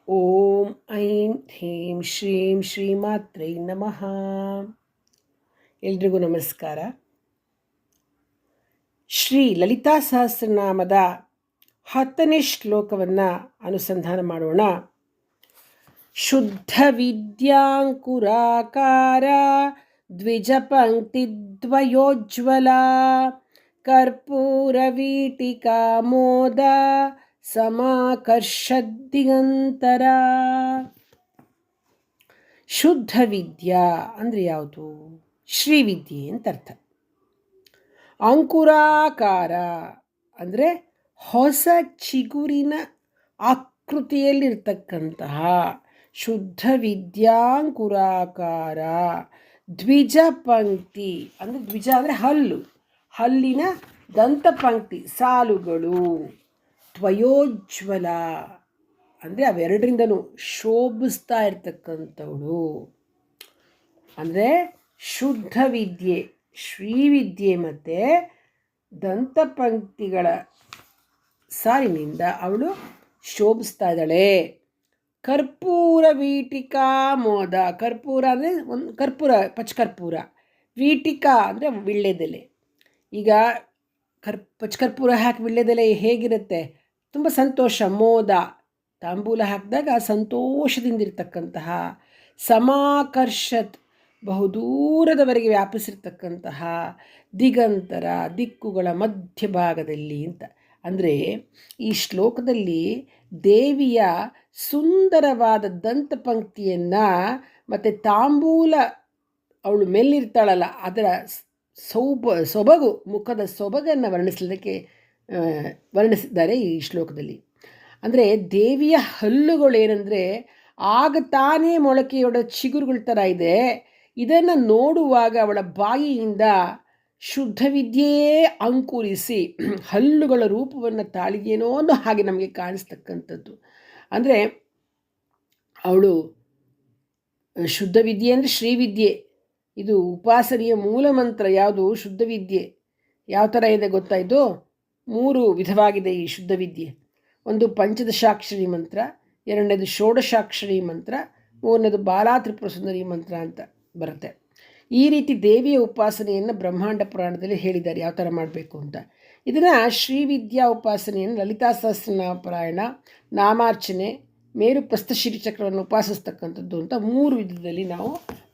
ಓಂ ಐಂ ಹ್ರೀಂ ಶ್ರೀಂ ಶ್ರೀಮಾತ್ರೈ ನಮಃ. ಎಲ್ರಿಗೂ ನಮಸ್ಕಾರ. ಶ್ರೀ ಲಲಿತಾ ಸಹಸ್ರನಾಮದ 10ನೇ ಶ್ಲೋಕವನ್ನು ಅನುಸಂಧಾನ ಮಾಡೋಣ. ಶುದ್ಧ ವಿದ್ಯಾಂಕುರಾಕಾರ ದ್ವಿಜಪಂಕ್ತಿದ್ವಯೋಜ್ವಲ ಕರ್ಪೂರವೀಟಿಕಾ ಮೋದ ಸಮಾಕರ್ಷದ್ದಿಗಂತರ. ಶುದ್ಧ ವಿದ್ಯಾ ಅಂದರೆ ಯಾವುದು? ಶ್ರೀವಿದ್ಯೆ ಅಂತ ಅರ್ಥ. ಅಂಕುರಾಕಾರ ಅಂದರೆ ಹೊಸ ಚಿಗುರಿನ ಆಕೃತಿಯಲ್ಲಿರ್ತಕ್ಕಂತಹ ಶುದ್ಧ ವಿದ್ಯಾಂಕುರಾಕಾರ. ದ್ವಿಜ ಪಂಕ್ತಿ ಅಂದರೆ ದ್ವಿಜ ಅಂದರೆ ಹಲ್ಲಿನ ದಂತಪಂಕ್ತಿ ಸಾಲುಗಳು. ತ್ವಯೋಜ್ವಲ ಅಂದರೆ ಅವೆರಡರಿಂದಲೂ ಶೋಭಿಸ್ತಾ ಇರ್ತಕ್ಕಂಥವಳು. ಅಂದರೆ ಶುದ್ಧ ವಿದ್ಯೆ, ಶ್ರೀವಿದ್ಯೆ ಮತ್ತು ದಂತಪಂಕ್ತಿಗಳ ಸಾಲಿನಿಂದ ಅವಳು ಶೋಭಿಸ್ತಾ ಇದ್ದಾಳೆ. ಕರ್ಪೂರ ವೀಟಿಕಾ ಮೋದ. ಕರ್ಪೂರ ಅಂದರೆ ಒಂದು ಕರ್ಪೂರ, ಪಚ್ಚಕರ್ಪೂರ. ವೀಟಿಕಾ ಅಂದರೆ ವೀಳ್ಯದೆಲೆ. ಈಗ ಪಚ್ಚಕರ್ಪೂರ ಹಾಕಿ ವೀಳ್ಯದೆಲೆ ಹೇಗಿರುತ್ತೆ? ತುಂಬ ಸಂತೋಷ, ಮೋದ. ತಾಂಬೂಲ ಹಾಕಿದಾಗ ಸಂತೋಷದಿಂದಿರ್ತಕ್ಕಂತಹ. ಸಮಾಕರ್ಷತ್ ಬಹುದೂರದವರೆಗೆ ವ್ಯಾಪಿಸಿರ್ತಕ್ಕಂತಹ. ದಿಗಂತರ ದಿಕ್ಕುಗಳ ಮಧ್ಯಭಾಗದಲ್ಲಿ ಅಂತ. ಅಂದರೆ ಈ ಶ್ಲೋಕದಲ್ಲಿ ದೇವಿಯ ಸುಂದರವಾದ ದಂತಪಂಕ್ತಿಯನ್ನು ಮತ್ತು ತಾಂಬೂಲ ಅವಳು ಮೇಲಿರ್ತಾಳಲ್ಲ ಅದರ ಸೊಬಗು, ಮುಖದ ಸೊಬಗನ್ನು ವರ್ಣಿಸಿದ್ದಾರೆ ಈ ಶ್ಲೋಕದಲ್ಲಿ. ಅಂದರೆ ದೇವಿಯ ಹಲ್ಲುಗಳೇನೆಂದರೆ ಆಗ ತಾನೇ ಮೊಳಕೆಯೊಡ ಚಿಗುರುಗಳ ಥರ ಇದೆ. ಇದನ್ನು ನೋಡುವಾಗ ಅವಳ ಬಾಯಿಯಿಂದ ಶುದ್ಧ ವಿದ್ಯೆಯೇ ಅಂಕುರಿಸಿ ಹಲ್ಲುಗಳ ರೂಪವನ್ನು ತಾಳಿಗೇನೋ ಅನ್ನೋ ಹಾಗೆ ನಮಗೆ ಕಾಣಿಸ್ತಕ್ಕಂಥದ್ದು. ಅಂದರೆ ಅವಳು ಶುದ್ಧ ವಿದ್ಯೆ ಅಂದರೆ ಶ್ರೀವಿದ್ಯೆ. ಇದು ಉಪಾಸನೆಯ ಮೂಲ ಮಂತ್ರ. ಯಾವುದು? ಶುದ್ಧ ವಿದ್ಯೆ. ಯಾವ ಥರ ಇದೆ ಗೊತ್ತಾ? ಇದು 3 ವಿಧವಾಗಿದೆ ಈ ಶುದ್ಧ ವಿದ್ಯೆ. ಒಂದು ಪಂಚದಶಾಕ್ಷರಿ ಮಂತ್ರ, ಎರಡನೇದು ಷೋಡಶಾಕ್ಷರಿ ಮಂತ್ರ, ಮೂರನೇದು ಬಾಲಾ ತ್ರಿಪುರ ಸುಂದರಿ ಮಂತ್ರ ಅಂತ ಬರುತ್ತೆ. ಈ ರೀತಿ ದೇವಿಯ ಉಪಾಸನೆಯನ್ನು ಬ್ರಹ್ಮಾಂಡ ಪುರಾಣದಲ್ಲಿ ಹೇಳಿದ್ದಾರೆ ಯಾವ ಥರ ಮಾಡಬೇಕು ಅಂತ. ಇದನ್ನು ಶ್ರೀವಿದ್ಯಾ ಉಪಾಸನೆಯನ್ನು ಲಲಿತಾ ಸಹಸ್ರನಾಮ ಪಾರಾಯಣ, ನಾಮಾರ್ಚನೆ, ಮೇರು ಪ್ರಸ್ಥಶಿರಿ ಚಕ್ರವನ್ನು ಉಪಾಸಿಸ್ತಕ್ಕಂಥದ್ದು ಅಂತ 3 ವಿಧದಲ್ಲಿ ನಾವು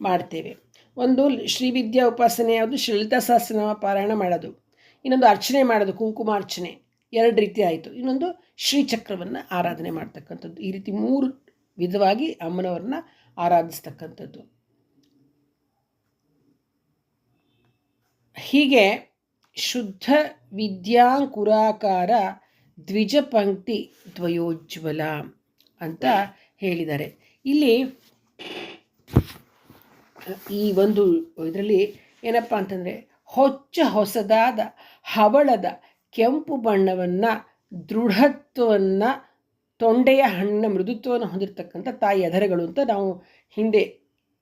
ಮಾಡ್ತೇವೆ. ಒಂದು ಶ್ರೀವಿದ್ಯಾ ಉಪಾಸನೆ ಯಾವುದು? ಲಲಿತಾ ಸಹಸ್ರನಾಮ ಪಾರಾಯಣ ಮಾಡೋದು. ಇನ್ನೊಂದು ಅರ್ಚನೆ ಮಾಡೋದು, ಕುಂಕುಮಾರ್ಚನೆ. 2 ರೀತಿ ಆಯಿತು. ಇನ್ನೊಂದು ಶ್ರೀಚಕ್ರವನ್ನು ಆರಾಧನೆ ಮಾಡ್ತಕ್ಕಂಥದ್ದು. ಈ ರೀತಿ 3 ವಿಧವಾಗಿ ಅಮ್ಮನವ್ರನ್ನ ಆರಾಧಿಸ್ತಕ್ಕಂಥದ್ದು. ಹೀಗೆ ಶುದ್ಧ ವಿದ್ಯಾಂಕುರಾಕಾರ ದ್ವಿಜ ಪಂಕ್ತಿ ದ್ವಯೋಜ್ವಲ ಅಂತ ಹೇಳಿದ್ದಾರೆ. ಇಲ್ಲಿ ಈ ಒಂದು ಇದರಲ್ಲಿ ಏನಪ್ಪ ಅಂತಂದರೆ ಹೊಸದಾದ ಹವಳದ ಕೆಂಪು ಬಣ್ಣವನ್ನು, ದೃಢತ್ವವನ್ನು, ತೊಂಡೆಯ ಹಣ್ಣಿನ ಮೃದುತ್ವವನ್ನು ಹೊಂದಿರತಕ್ಕಂಥ ತಾಯಿ ಅಧರಗಳು ಅಂತ ನಾವು ಹಿಂದೆ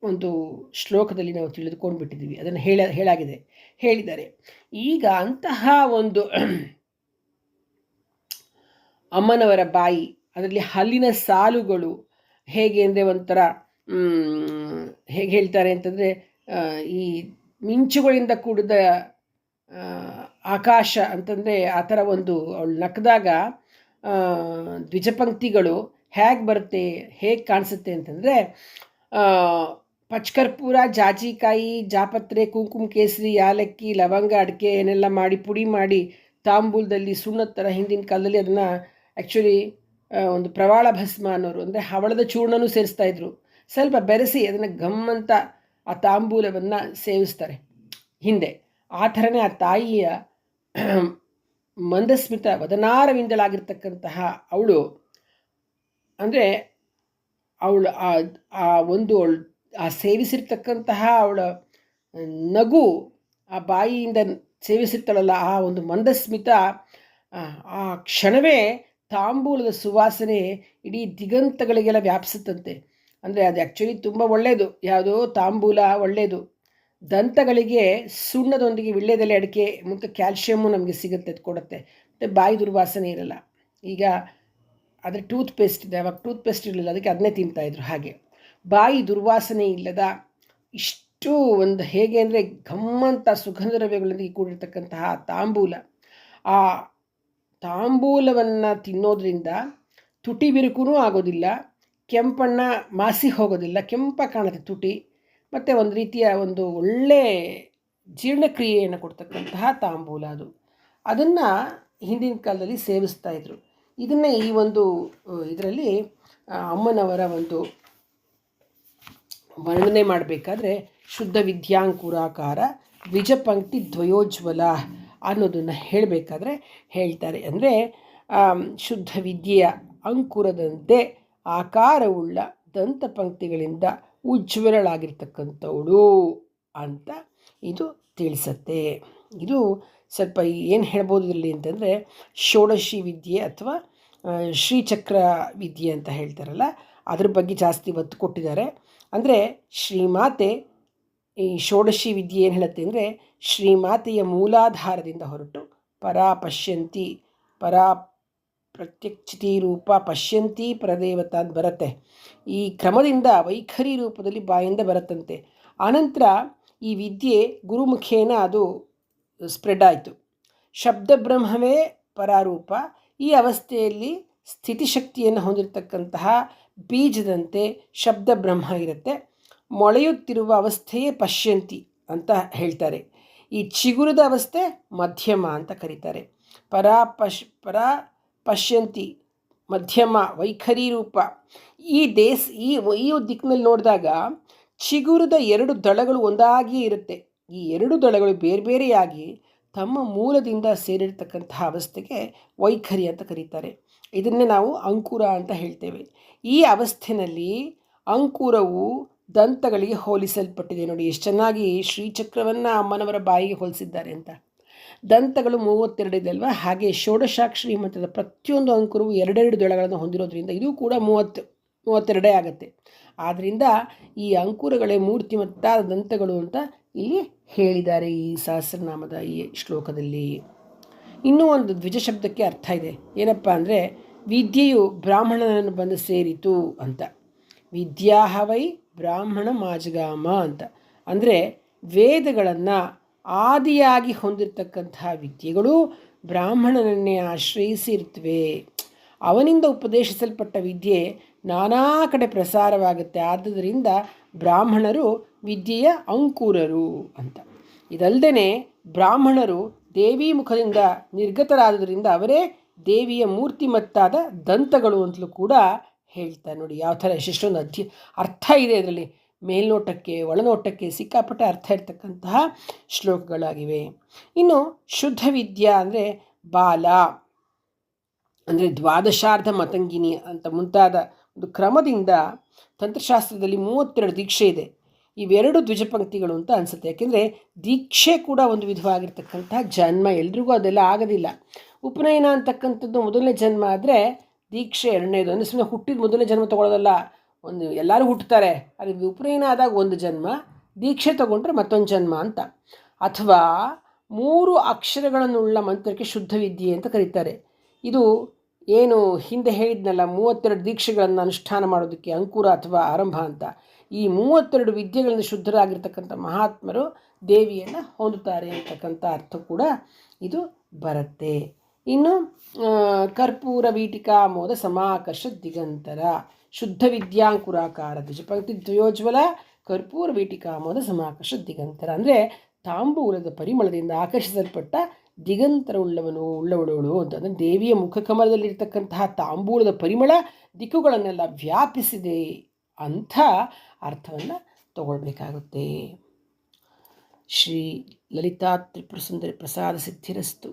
ಒಂದು ಶ್ಲೋಕದಲ್ಲಿ ನಾವು ತಿಳಿದುಕೊಂಡು ಬಿಟ್ಟಿದ್ದೀವಿ. ಅದನ್ನು ಹೇಳಿದ್ದಾರೆ. ಈಗ ಅಂತಹ ಒಂದು ಅಮ್ಮನವರ ಬಾಯಿ, ಅದರಲ್ಲಿ ಹಲ್ಲಿನ ಸಾಲುಗಳು ಹೇಗೆ ಅಂದರೆ ಒಂಥರ ಹೇಗೆ ಹೇಳ್ತಾರೆ ಅಂತಂದರೆ ಈ ಮಿಂಚುಗಳಿಂದ ಕೂಡಿದ ಆಕಾಶ ಅಂತಂದರೆ ಆ ಥರ ಒಂದು ಅವಳು ನಕ್ಕದಾಗ ದ್ವಿಜಪಂಕ್ತಿಗಳು ಹೇಗೆ ಬರುತ್ತೆ, ಹೇಗೆ ಕಾಣಿಸುತ್ತೆ ಅಂತಂದರೆ ಪಚ್ಚಕರ್ಪೂರ, ಜಾಜಿಕಾಯಿ, ಜಾಪತ್ರೆ, ಕುಂಕುಮ ಕೇಸರಿ, ಯಾಲಕ್ಕಿ, ಲವಂಗ, ಅಡಿಕೆ ಏನೆಲ್ಲ ಮಾಡಿ ಪುಡಿ ಮಾಡಿ ತಾಂಬೂಲದಲ್ಲಿ ಸುಣ್ಣದ ಥರ ಹಿಂದಿನ ಕಾಲದಲ್ಲಿ ಅದನ್ನು ಆ್ಯಕ್ಚುಲಿ ಒಂದು ಪ್ರವಾಳ ಭಸ್ಮ ಅನ್ನೋರು, ಅಂದರೆ ಹವಳದ ಚೂರ್ಣನೂ ಸೇರಿಸ್ತಾಯಿದ್ರು. ಸ್ವಲ್ಪ ಬೆರೆಸಿ ಅದನ್ನು ಗಮ್ಮಂತ ಆ ತಾಂಬೂಲವನ್ನು ಸೇವಿಸ್ತಾರೆ ಹಿಂದೆ. ಆ ಥರನೇ ಆ ತಾಯಿಯ ಮಂದಸ್ಮಿತ ವದನಾರವಿಂದಲಾಗಿರ್ತಕ್ಕಂತಹ ಅವಳು, ಅಂದರೆ ಅವಳು ಆ ಸೇವಿಸಿರ್ತಕ್ಕಂತಹ ಅವಳ ನಗು, ಆ ಬಾಯಿಯಿಂದ ಸೇವಿಸಿರ್ತಾಳಲ್ಲ ಆ ಒಂದು ಮಂದಸ್ಮಿತ, ಆ ಕ್ಷಣವೇ ತಾಂಬೂಲದ ಸುವಾಸನೆ ಇಡೀ ದಿಗಂತಗಳಿಗೆಲ್ಲ ವ್ಯಾಪಿಸುತ್ತಂತೆ. ಅಂದರೆ ಅದು ಆ್ಯಕ್ಚುಲಿ ತುಂಬ ಒಳ್ಳೆಯದು. ಯಾವುದೋ ತಾಂಬೂಲ ಒಳ್ಳೆಯದು. ದಂತಗಳಿಗೆ ಸುಣ್ಣದೊಂದಿಗೆ ವೀಳ್ಯದೆಲೆ, ಅಡಿಕೆ ಮತ್ತು ಕ್ಯಾಲ್ಶಿಯಮ್ಮು ನಮಗೆ ಸಿಗುತ್ತೆ, ಅದು ಕೊಡುತ್ತೆ. ಮತ್ತು ಬಾಯಿ ದುರ್ವಾಸನೆ ಇರಲ್ಲ. ಈಗ ಆದರೆ ಟೂತ್ ಪೇಸ್ಟ್ ಇದೆ, ಅವಾಗ ಟೂತ್ ಪೇಸ್ಟ್ ಇರಲಿಲ್ಲ, ಅದಕ್ಕೆ ಅದನ್ನೇ ತಿಂತಾಯಿದ್ರು. ಹಾಗೆ ಬಾಯಿ ದುರ್ವಾಸನೆ ಇಲ್ಲದ ಇಷ್ಟು ಒಂದು ಹೇಗೆ ಅಂದರೆ ಘಮ್ಮಂತ ಸುಗಂಧ ದ್ರವ್ಯಗಳೊಂದಿಗೆ ಕೂಡಿರ್ತಕ್ಕಂತಹ ತಾಂಬೂಲ. ಆ ತಾಂಬೂಲವನ್ನು ತಿನ್ನೋದ್ರಿಂದ ತುಟಿ ಬಿರುಕೂ ಆಗೋದಿಲ್ಲ, ಕೆಂಪಣ್ಣ ಮಾಸಿ ಹೋಗೋದಿಲ್ಲ, ಕೆಂಪಾಗಿ ಕಾಣುತ್ತೆ ತುಟಿ, ಮತ್ತು ಒಂದು ರೀತಿಯ ಒಂದು ಒಳ್ಳೆ ಜೀರ್ಣಕ್ರಿಯೆಯನ್ನು ಕೊಡ್ತಕ್ಕಂತಹ ತಾಂಬೂಲ ಅದು. ಅದನ್ನು ಹಿಂದಿನ ಕಾಲದಲ್ಲಿ ಸೇವಿಸ್ತಾಯಿದ್ರು. ಇದನ್ನೇ ಈ ಒಂದು ಇದರಲ್ಲಿ ಅಮ್ಮನವರ ಒಂದು ವರ್ಣನೆ ಮಾಡಬೇಕಾದ್ರೆ ಶುದ್ಧ ವಿದ್ಯಾಂಕುರಾಕಾರ ದ್ವಿಜಪಂಕ್ತಿ ದ್ವಯೋಜ್ವಲ ಅನ್ನೋದನ್ನು ಹೇಳಬೇಕಾದ್ರೆ ಹೇಳ್ತಾರೆ. ಅಂದರೆ ಶುದ್ಧ ವಿದ್ಯೆಯ ಅಂಕುರದಂತೆ ಆಕಾರವುಳ್ಳ ದಂತಪಂಕ್ತಿಗಳಿಂದ ಉಜ್ವಲಳಾಗಿರ್ತಕ್ಕಂಥವಳು ಅಂತ ಇದು ತಿಳಿಸತ್ತೆ. ಇದು ಸ್ವಲ್ಪ ಏನು ಹೇಳ್ಬೋದು ಇದರಲ್ಲಿ ಅಂತಂದರೆ ಷೋಡಶಿ ವಿದ್ಯೆ ಅಥವಾ ಶ್ರೀಚಕ್ರ ವಿದ್ಯೆ ಅಂತ ಹೇಳ್ತಾರಲ್ಲ, ಅದ್ರ ಬಗ್ಗೆ ಜಾಸ್ತಿ ಒತ್ತು ಕೊಟ್ಟಿದ್ದಾರೆ. ಅಂದರೆ ಶ್ರೀಮಾತೆ ಈ ಷೋಡಶಿ ವಿದ್ಯೆ ಏನು ಹೇಳುತ್ತೆ ಅಂದರೆ ಶ್ರೀಮಾತೆಯ ಮೂಲಾಧಾರದಿಂದ ಹೊರಟು ಪರಾ ಪಶ್ಯಂತಿ, ಪರಾ ಪ್ರತ್ಯಕ್ಷಿತಿ ರೂಪ ಪಶ್ಯಂತಿ ಪರದೇವತ ಅಂತ ಬರುತ್ತೆ. ಈ ಕ್ರಮದಿಂದ ವೈಖರಿ ರೂಪದಲ್ಲಿ ಬಾಯಿಂದ ಬರುತ್ತಂತೆ. ಆನಂತರ ಈ ವಿದ್ಯೆ ಗುರುಮುಖೇನ ಅದು ಸ್ಪ್ರೆಡ್ ಆಯಿತು. ಶಬ್ದ ಬ್ರಹ್ಮವೇ ಪರಾರೂಪ. ಈ ಅವಸ್ಥೆಯಲ್ಲಿ ಸ್ಥಿತಿಶಕ್ತಿಯನ್ನು ಹೊಂದಿರತಕ್ಕಂತಹ ಬೀಜದಂತೆ ಶಬ್ದ ಬ್ರಹ್ಮ ಇರುತ್ತೆ. ಮೊಳೆಯುತ್ತಿರುವ ಅವಸ್ಥೆಯೇ ಪಶ್ಯಂತಿ ಅಂತ ಹೇಳ್ತಾರೆ. ಈ ಚಿಗುರದ ಅವಸ್ಥೆ ಮಧ್ಯಮ ಅಂತ ಕರೀತಾರೆ. ಪರಾ ಪಶ್ಯಂತಿ ಮಧ್ಯಮ ವೈಖರಿ ರೂಪ. ಈ ದಿಕ್ಕಿನಲ್ಲಿ ನೋಡಿದಾಗ ಚಿಗುರದ 2 ದಳಗಳು ಒಂದಾಗಿಯೇ ಇರುತ್ತೆ. ಈ 2 ದಳಗಳು ಬೇರೆ ಬೇರೆಯಾಗಿ ತಮ್ಮ ಮೂಲದಿಂದ ಸೇರಿರ್ತಕ್ಕಂತಹ ಅವಸ್ಥೆಗೆ ವೈಖರಿ ಅಂತ ಕರೀತಾರೆ. ಇದನ್ನೇ ನಾವು ಅಂಕುರ ಅಂತ ಹೇಳ್ತೇವೆ. ಈ ಅವಸ್ಥೆಯಲ್ಲಿ ಅಂಕುರವು ದಂತಗಳಿಗೆ ಹೋಲಿಸಲ್ಪಟ್ಟಿದೆ. ನೋಡಿ ಎಷ್ಟು ಚೆನ್ನಾಗಿ ಶ್ರೀಚಕ್ರವನ್ನು ಅಮ್ಮನವರ ಬಾಯಿಗೆ ಹೋಲಿಸಿದ್ದಾರೆ ಅಂತ. ದಂತಗಳು 32 ಇದೆ ಅಲ್ವಾ, ಹಾಗೆ ಷೋಡಶಾಕ್ಷರಿ ಮಂತ್ರದ ಪ್ರತಿಯೊಂದು ಅಂಕುರವು 2 ದಳಗಳನ್ನು ಹೊಂದಿರೋದ್ರಿಂದ ಇದು ಕೂಡ 32 ಆಗುತ್ತೆ. ಆದ್ದರಿಂದ ಈ ಅಂಕುರಗಳೇ ಮೂರ್ತಿಮತ್ತಾದ ದಂತಗಳು ಅಂತ ಇಲ್ಲಿ ಹೇಳಿದ್ದಾರೆ ಈ ಸಹಸ್ರನಾಮದ ಈ ಶ್ಲೋಕದಲ್ಲಿ. ಇನ್ನೂ ಒಂದು ದ್ವಿಜ ಶಬ್ದಕ್ಕೆ ಅರ್ಥ ಇದೆ. ಏನಪ್ಪ ಅಂದರೆ ವಿದ್ಯೆಯು ಬ್ರಾಹ್ಮಣನನ್ನು ಬಂದು ಸೇರಿತು ಅಂತ. ವಿದ್ಯಾಹವೈ ಬ್ರಾಹ್ಮಣ ಮಾಜಗಾಮ ಅಂತ. ಅಂದರೆ ವೇದಗಳನ್ನು ಆದಿಯಾಗಿ ಹೊಂದಿರತಕ್ಕಂತಹ ವಿದ್ಯೆಗಳು ಬ್ರಾಹ್ಮಣನನ್ನೇ ಆಶ್ರಯಿಸಿ ಇರ್ತವೆ. ಅವನಿಂದ ಉಪದೇಶಿಸಲ್ಪಟ್ಟ ವಿದ್ಯೆ ನಾನಾ ಕಡೆ ಪ್ರಸಾರವಾಗುತ್ತೆ. ಆದ್ದರಿಂದ ಬ್ರಾಹ್ಮಣರು ವಿದ್ಯೆಯ ಅಂಕುರರು ಅಂತ. ಇದಲ್ಲದೆ ಬ್ರಾಹ್ಮಣರು ದೇವಿ ಮುಖದಿಂದ ನಿರ್ಗತರಾದುದರಿಂದ ಅವರೇ ದೇವಿಯ ಮೂರ್ತಿಮತ್ತಾದ ದಂತಗಳು ಅಂತಲೂ ಕೂಡ ಹೇಳ್ತಾರೆ. ನೋಡಿ ಯಾವ ಥರ ಎಷ್ಟೊಂದು ಅರ್ಥ ಇದೆ ಇದರಲ್ಲಿ. ಮೇಲ್ನೋಟಕ್ಕೆ ಒಳನೋಟಕ್ಕೆ ಸಿಕ್ಕಾಪಟ್ಟೆ ಅರ್ಥ ಇರ್ತಕ್ಕಂತಹ ಶ್ಲೋಕಗಳಾಗಿವೆ. ಇನ್ನು ಶುದ್ಧ ವಿದ್ಯಾ ಅಂದರೆ ಬಾಲ, ಅಂದರೆ ದ್ವಾದಶಾರ್ಧ ಮತಂಗಿನಿ ಅಂತ ಮುಂತಾದ ಒಂದು ಕ್ರಮದಿಂದ ತಂತ್ರಶಾಸ್ತ್ರದಲ್ಲಿ 32 ದೀಕ್ಷೆ ಇದೆ. ಇವೆರಡು ದ್ವಿಜಪಂಕ್ತಿಗಳು ಅಂತ ಅನಿಸುತ್ತೆ. ಯಾಕೆಂದರೆ ದೀಕ್ಷೆ ಕೂಡ ಒಂದು ವಿಧವಾಗಿರ್ತಕ್ಕಂಥ ಜನ್ಮ. ಎಲ್ರಿಗೂ ಅದೆಲ್ಲ ಆಗೋದಿಲ್ಲ. ಉಪನಯನ ಅಂತಕ್ಕಂಥದ್ದು ಮೊದಲನೇ ಜನ್ಮ ಆದರೆ ದೀಕ್ಷೆ ಎರಡನೇದು. ಅಂದರೆ ಸುಮ್ಮನೆ ಹುಟ್ಟಿದ ಮೊದಲನೇ ಜನ್ಮ ತೊಗೊಳ್ಳೋದಲ್ಲ. ಎಲ್ಲರೂ ಹುಟ್ಟುತ್ತಾರೆ, ಅದು ಉಪನಯನ ಆದಾಗ ಒಂದು ಜನ್ಮ, ದೀಕ್ಷೆ ತಗೊಂಡ್ರೆ ಮತ್ತೊಂದು ಜನ್ಮ ಅಂತ. ಅಥವಾ 3 ಅಕ್ಷರಗಳನ್ನುಳ್ಳ ಮಂತ್ರಕ್ಕೆ ಶುದ್ಧ ವಿದ್ಯೆ ಅಂತ ಕರೀತಾರೆ. ಇದು ಏನು ಹಿಂದೆ ಹೇಳಿದ್ನಲ್ಲ 32 ದೀಕ್ಷೆಗಳನ್ನು ಅನುಷ್ಠಾನ ಮಾಡೋದಕ್ಕೆ ಅಂಕುರ ಅಥವಾ ಆರಂಭ ಅಂತ. ಈ 32 ವಿದ್ಯೆಗಳಿಂದ ಶುದ್ಧರಾಗಿರ್ತಕ್ಕಂಥ ಮಹಾತ್ಮರು ದೇವಿಯನ್ನು ಹೊಂದುತ್ತಾರೆ ಅಂತಕ್ಕಂಥ ಅರ್ಥ ಕೂಡ ಇದು ಬರುತ್ತೆ. ಇನ್ನು ಕರ್ಪೂರ ವೀಟಿಕಾ ಮೋದ ಸಮಾಕರ್ಷ ದಿಗಂತರ ಶುದ್ಧ ವಿದ್ಯಾಂಕುರಾಕಾರ ದ್ವಿಜಪಂಕ್ತಿ ದ್ವಯೋಜ್ವಲ ಕರ್ಪೂರ ವೀಟಿಕಾ ಮೋದ ಸಮಾಕರ್ಷ ದಿಗಂತರ. ಅಂದರೆ ತಾಂಬೂಲದ ಪರಿಮಳದಿಂದ ಆಕರ್ಷಿಸಲ್ಪಟ್ಟ ದಿಗಂತರ ಉಳ್ಳವಳು ಅಂತ. ಅಂದರೆ ದೇವಿಯ ಮುಖಕಮಲದಲ್ಲಿರ್ತಕ್ಕಂತಹ ತಾಂಬೂಲದ ಪರಿಮಳ ದಿಕ್ಕುಗಳನ್ನೆಲ್ಲ ವ್ಯಾಪಿಸಿದೆ ಅಂಥ ಅರ್ಥವನ್ನು ತಗೊಳ್ಬೇಕಾಗುತ್ತೆ. ಶ್ರೀ ಲಲಿತಾ ತ್ರಿಪುರ ಸುಂದರಿ ಪ್ರಸಾದ ಸಿದ್ಧಿರಸ್ತು.